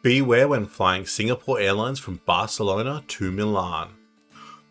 Beware when flying Singapore Airlines from Barcelona to Milan.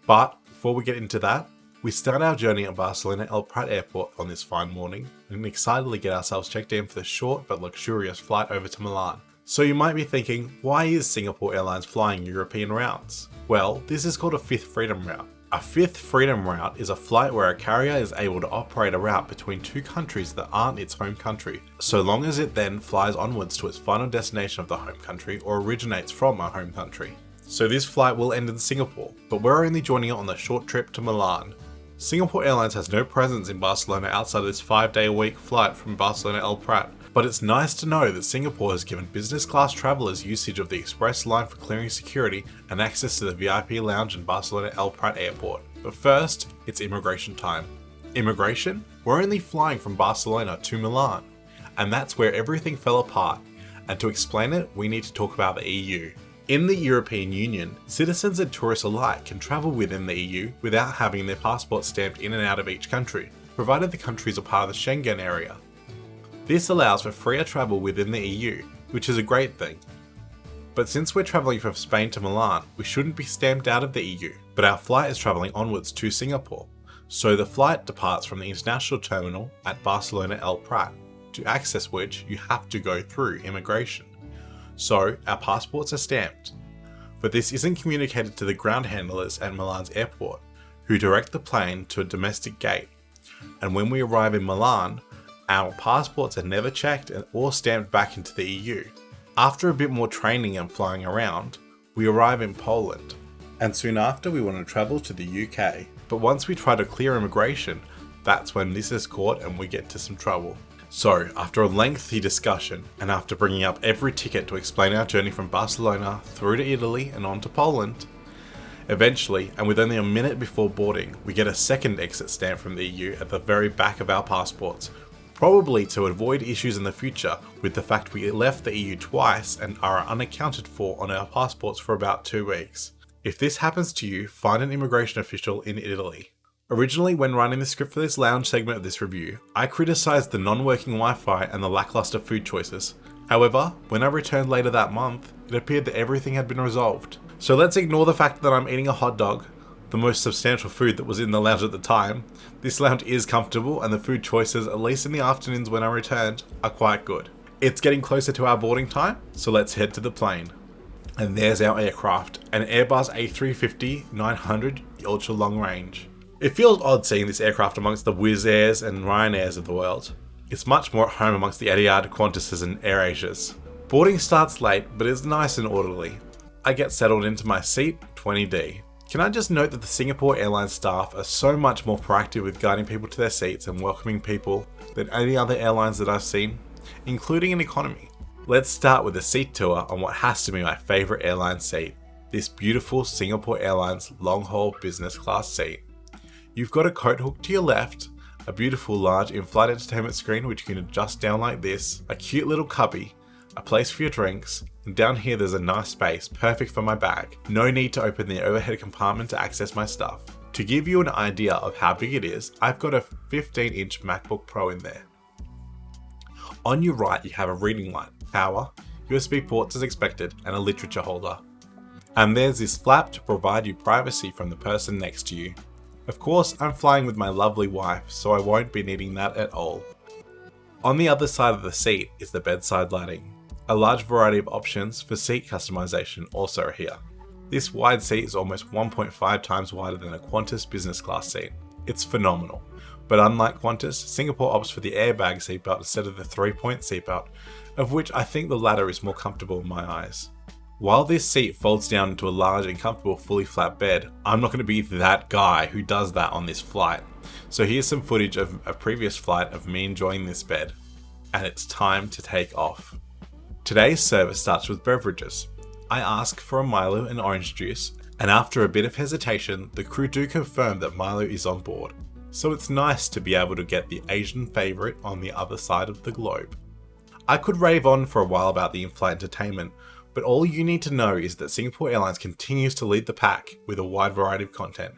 But before we get into that, we start our journey at Barcelona El Prat Airport on this fine morning and excitedly get ourselves checked in for the short but luxurious flight over to Milan. So you might be thinking, why is Singapore Airlines flying European routes? Well, this is called a Fifth Freedom route. A Fifth Freedom route is a flight where a carrier is able to operate a route between two countries that aren't its home country, so long as it then flies onwards to its final destination of the home country or originates from a home country. So this flight will end in Singapore, but we're only joining it on the short trip to Milan. Singapore Airlines has no presence in Barcelona outside of this 5-day-a-week flight from Barcelona El Prat, but it's nice to know that Singapore has given business class travellers usage of the express line for clearing security and access to the VIP lounge in Barcelona El Prat Airport. But first, it's immigration time. Immigration? We're only flying from Barcelona to Milan, and that's where everything fell apart. And to explain it, we need to talk about the EU. In the European Union, citizens and tourists alike can travel within the EU without having their passports stamped in and out of each country, provided the countries are part of the Schengen area. This allows for freer travel within the EU, which is a great thing. But since we're travelling from Spain to Milan, we shouldn't be stamped out of the EU, but our flight is travelling onwards to Singapore. So the flight departs from the international terminal at Barcelona El Prat, to access which you have to go through immigration. So our passports are stamped. But this isn't communicated to the ground handlers at Milan's airport, who direct the plane to a domestic gate. And when we arrive in Milan, our passports are never checked or stamped back into the EU. After a bit more training and flying around, we arrive in Poland. And soon after we want to travel to the UK. But once we try to clear immigration, that's when this is caught and we get into some trouble. So, after a lengthy discussion, and after bringing up every ticket to explain our journey from Barcelona through to Italy and on to Poland, eventually, and with only a minute before boarding, we get a second exit stamp from the EU at the very back of our passports, probably to avoid issues in the future with the fact we left the EU twice and are unaccounted for on our passports for about 2 weeks. If this happens to you, find an immigration official in Italy. Originally, when writing the script for this lounge segment of this review, I criticised the non-working Wi-Fi and the lackluster food choices. However, when I returned later that month, it appeared that everything had been resolved. So let's ignore the fact that I'm eating a hot dog, the most substantial food that was in the lounge at the time. This lounge is comfortable and the food choices, at least in the afternoons when I returned, are quite good. It's getting closer to our boarding time, so let's head to the plane. And there's our aircraft, an Airbus A350-900 ultra long range. It feels odd seeing this aircraft amongst the Wizz Airs and Ryanairs of the world. It's much more at home amongst the Etihad, Qantas's and AirAsia's. Boarding starts late, but it's nice and orderly. I get settled into my seat, 20D. Can I just note that the Singapore Airlines staff are so much more proactive with guiding people to their seats and welcoming people than any other airlines that I've seen, including in economy. Let's start with a seat tour on what has to be my favourite airline seat, this beautiful Singapore Airlines long-haul business class seat. You've got a coat hook to your left, a beautiful large in-flight entertainment screen which you can adjust down like this, a cute little cubby, a place for your drinks, and down here there's a nice space, perfect for my bag. No need to open the overhead compartment to access my stuff. To give you an idea of how big it is, I've got a 15-inch MacBook Pro in there. On your right you have a reading light, power, USB ports as expected, and a literature holder. And there's this flap to provide you privacy from the person next to you. Of course, I'm flying with my lovely wife, so I won't be needing that at all. On the other side of the seat is the bedside lighting. A large variety of options for seat customization also are here. This wide seat is almost 1.5 times wider than a Qantas business class seat. It's phenomenal. But unlike Qantas, Singapore opts for the airbag seatbelt instead of the 3-point seatbelt, of which I think the latter is more comfortable in my eyes. While this seat folds down into a large and comfortable fully flat bed, I'm not going to be that guy who does that on this flight. So here's some footage of a previous flight of me enjoying this bed. And it's time to take off. Today's service starts with beverages. I ask for a Milo and orange juice, and after a bit of hesitation, the crew do confirm that Milo is on board. So it's nice to be able to get the Asian favourite on the other side of the globe. I could rave on for a while about the in-flight entertainment, but all you need to know is that Singapore Airlines continues to lead the pack with a wide variety of content.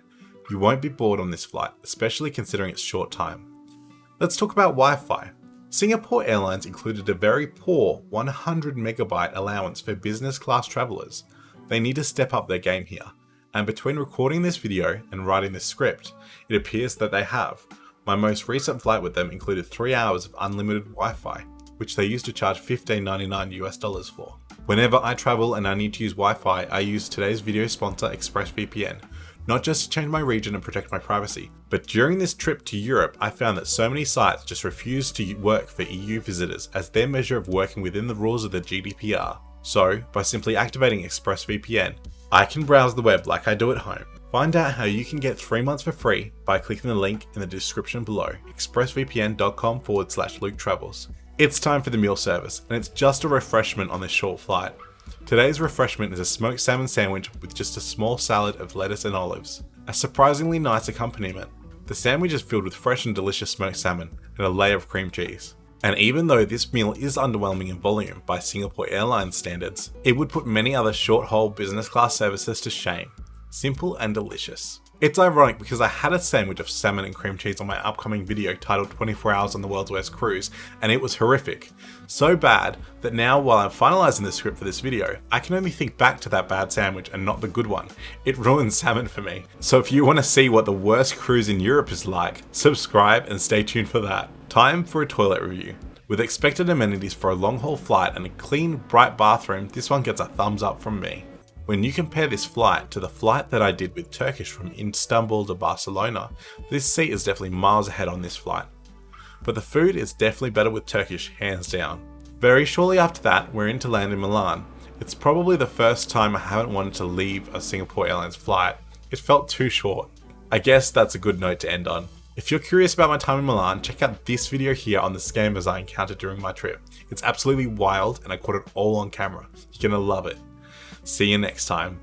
You won't be bored on this flight, especially considering its short time. Let's talk about Wi-Fi. Singapore Airlines included a very poor 100 megabyte allowance for business class travellers. They need to step up their game here, and between recording this video and writing this script, it appears that they have. My most recent flight with them included 3 hours of unlimited Wi-Fi, which they used to charge $15.99 for. Whenever I travel and I need to use Wi-Fi, I use today's video sponsor ExpressVPN, not just to change my region and protect my privacy, but during this trip to Europe, I found that so many sites just refuse to work for EU visitors as their measure of working within the rules of the GDPR. So, by simply activating ExpressVPN, I can browse the web like I do at home. Find out how you can get 3 months for free by clicking the link in the description below, expressvpn.com/LukeTravels. It's time for the meal service, and it's just a refreshment on this short flight. Today's refreshment is a smoked salmon sandwich with just a small salad of lettuce and olives. A surprisingly nice accompaniment. The sandwich is filled with fresh and delicious smoked salmon and a layer of cream cheese. And even though this meal is underwhelming in volume by Singapore Airlines standards, it would put many other short-haul business class services to shame. Simple and delicious. It's ironic because I had a sandwich of salmon and cream cheese on my upcoming video titled 24 Hours on the World's Worst Cruise, and it was horrific. So bad that now while I'm finalizing the script for this video, I can only think back to that bad sandwich and not the good one. It ruined salmon for me. So if you want to see what the worst cruise in Europe is like, subscribe and stay tuned for that. Time for a toilet review. With expected amenities for a long haul flight and a clean, bright bathroom, this one gets a thumbs up from me. When you compare this flight to the flight that I did with Turkish from Istanbul to Barcelona, this seat is definitely miles ahead on this flight. But the food is definitely better with Turkish, hands down. Very shortly after that, we're in to land in Milan. It's probably the first time I haven't wanted to leave a Singapore Airlines flight. It felt too short. I guess that's a good note to end on. If you're curious about my time in Milan, check out this video here on the scammers I encountered during my trip. It's absolutely wild and I caught it all on camera. You're gonna love it. See you next time.